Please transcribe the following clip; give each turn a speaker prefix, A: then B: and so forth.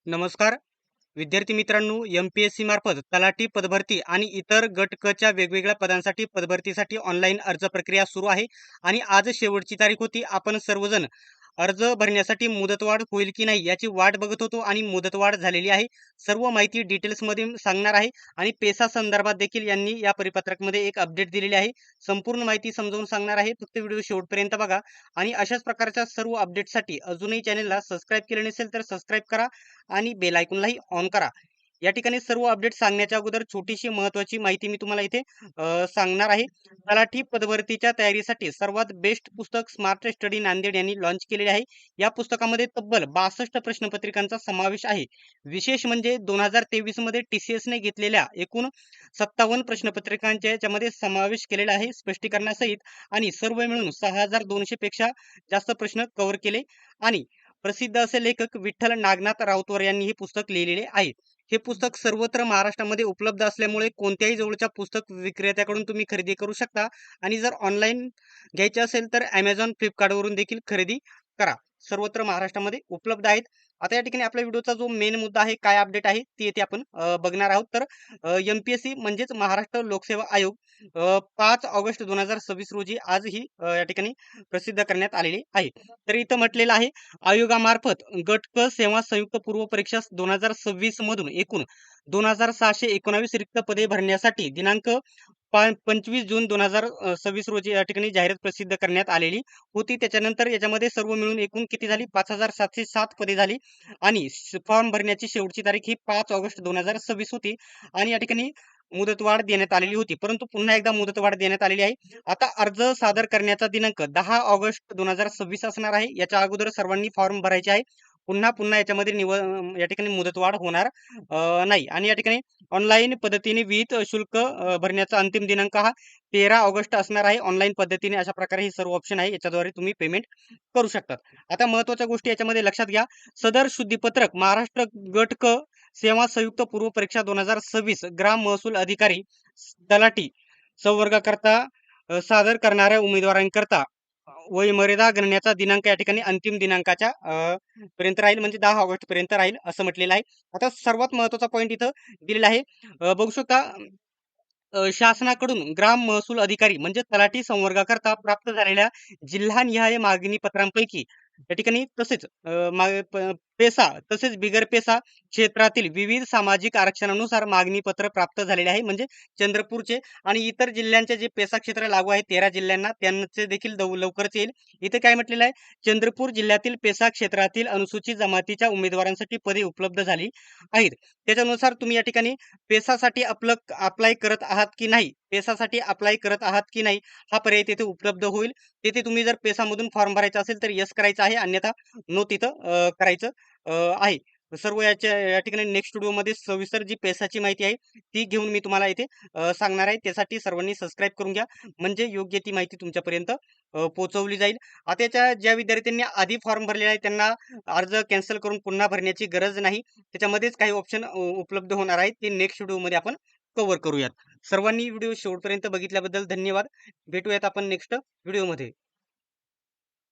A: नमस्कार विद्यार्थी मित्रांनो, एम-पी-एस-सी मार्फत तलाठी पदभरती आणि इतर गट क च्या वेगवेगळ्या पदांसाठी पदभरतीसाठी ऑनलाईन अर्ज प्रक्रिया सुरू आहे आणि आज शेवटची तारीख होती. आपण सर्वजण अर्ज भरण्यासाठी मुदतवाढ होईल की नाही याची वाट बघत होतो आणि मुदतवाढ झालेली आहे. सर्व माहिती डिटेल्समध्ये सांगणार आहे आणि पेसा संदर्भात देखील यांनी या परिपत्रकमध्ये एक अपडेट दिलेली आहे. संपूर्ण माहिती समजावून सांगणार आहे. फक्त व्हिडिओ शेवटपर्यंत बघा आणि अशाच प्रकारच्या सर्व अपडेटसाठी अजूनही चॅनलला सबस्क्राईब केले नसेल तर सबस्क्राईब करा आणि बेल आयकॉनलाही ऑन करा. या ठिकाणी सर्व अपडेट सांगण्याच्या अगोदर छोटीशी महत्त्वाची माहिती मी तुम्हाला इथे सांगणार आहे. तलाठी पदभरतीच्या तयारीसाठी सर्वात बेस्ट पुस्तक स्मार्ट स्टडी नांदेड यांनी लॉन्च केलेले आहे. या पुस्तकामध्ये तब्बल 62 प्रश्नपत्रिकांचा समावेश आहे. विशेष म्हणजे 2023 मध्ये TCS ने घेतलेल्या एकूण 57 प्रश्नपत्रिकांच्या याच्यामध्ये समावेश केलेला आहे स्पष्टीकरणासहित आणि सर्व मिळून 6200 पेक्षा जास्त प्रश्न कव्हर केले आणि प्रसिद्ध असे लेखक विठ्ठल नागनाथ राऊतवर यांनी हे पुस्तक लिहिलेले आहे. हे पुस्तक सर्वत्र महाराष्ट्रामध्ये उपलब्ध असल्यामुळे कोणत्याही जवळच्या पुस्तक विक्रेत्याकडून तुम्ही खरेदी करू शकता आणि जर ऑनलाईन घ्यायचे असेल तर Amazon, Flipkartवरून देखील खरेदी करा. सर्वत्र महाराष्ट्रामध्ये उपलब्ध आहेत. आता या ठिकाणी आपल्या व्हिडिओचा जो मेन मुद्दा आहे, काय अपडेट आहे ती येथे आपण बघणार आहोत. तर एम-पी-एस-सी म्हणजेच महाराष्ट्र लोकसेवा आयोग 5 ऑगस्ट 2026 रोजी आज ही या ठिकाणी प्रसिद्ध करण्यात आलेली आहे. तर इथं म्हटलेलं आहे, आयोगामार्फत गट क सेवा संयुक्त पूर्व परीक्षा 2026 मधून एकूण 2619 रिक्त पदे भरण्यासाठी दिनांक 25 जून 2026 रोजी या ठिकाणी जाहिरात प्रसिद्ध करण्यात आलेली होती. त्याच्यानंतर याच्यामध्ये सर्व मिळून एकूण किती झाली 5707 पदे झाली आणि फॉर्म भरण्याची शेवटची तारीख ही 5 ऑगस्ट 2026 होती आणि या ठिकाणी मुदतवाढ देण्यात आलेली होती. परंतु पुन्हा एकदा मुदतवाढ देण्यात आलेली आहे. आता अर्ज सादर करण्याचा दिनांक 10 ऑगस्ट 2026 असणार आहे. याच्या अगोदर सर्वांनी फॉर्म भरायचे आहे. पुन्हा याच्यामध्ये या ठिकाणी मुदतवाढ होणार नाही आणि या ठिकाणी ऑनलाईन पद्धतीने विहित शुल्क भरण्याचा अंतिम दिनांक हा 13 ऑगस्ट असणार आहे. ऑनलाईन पद्धतीने अशा प्रकारे हे सर्व ऑप्शन आहे. याच्याद्वारे तुम्ही पेमेंट करू शकतात. आता महत्त्वाच्या गोष्टी याच्यामध्ये लक्षात घ्या. सदर शुद्धीपत्रक महाराष्ट्र गट क सेवा संयुक्त पूर्व परीक्षा 2026 ग्राम महसूल अधिकारी तलाठी संवर्गाकरता सादर करणाऱ्या उमेदवारांकरता वयमर्यादा गणण्याचा दिनांक या ठिकाणी अंतिम दिनांकाच्या पर्यंत राहील म्हणजे 10 ऑगस्ट पर्यंत राहील असं म्हटलेलं आहे. आता सर्वात महत्त्वाचा पॉईंट इथं दिलेला आहे. बघू शकता शासनाकडून ग्राम महसूल अधिकारी म्हणजे तलाठी संवर्गाकरता प्राप्त झालेल्या जिल्हानिहाय मागणी पत्रांपैकी या ठिकाणी तसेच पेसा तसेच बिगर पेसा क्षेत्रातील विविध सामाजिक आरक्षणानुसार मागणी पत्र प्राप्त झालेले आहे. म्हणजे चंद्रपूरचे आणि इतर जिल्ह्यांचे जे पेसा क्षेत्र लागू आहे 13 जिल्ह्यांना त्यांचे देखील लवकरच येईल. इथे काय म्हटलेलं आहे, चंद्रपूर जिल्ह्यातील पेसा क्षेत्रातील अनुसूचित जमातीच्या उमेदवारांसाठी पदे उपलब्ध झाली आहेत. त्याच्यानुसार तुम्ही या ठिकाणी पेसासाठी अप्लाय करत आहात की नाही, पेसासाठी अप्लाय करत आहात की नाही हा पर्याय तिथे उपलब्ध होईल. तिथे तुम्ही जर पेसामधून फॉर्म भरायचा असेल तर यस करायचं आहे, अन्यथा नो तिथं करायचं आहे. सर्व या ठिकाणी नेक्स्ट व्हिडिओमध्ये सविस्तर जी पेसाची माहिती आहे ती घेऊन मी तुम्हाला इथे सांगणार आहे. त्यासाठी सर्वांनी सबस्क्राईब करून घ्या म्हणजे योग्य ती माहिती तुमच्यापर्यंत पोहोचवली जाईल. आताच्या ज्या विद्यार्थ्यांनी आधी फॉर्म भरलेला आहे त्यांना अर्ज कॅन्सल करून पुन्हा भरण्याची गरज नाही. त्याच्यामध्येच काही ऑप्शन उपलब्ध होणार आहेत ते नेक्स्ट व्हिडिओमध्ये आपण कव्हर करूयात. सर्वांनी व्हिडिओ शेवटपर्यंत बघितल्याबद्दल धन्यवाद. भेटूयात आपण नेक्स्ट व्हिडिओमध्ये.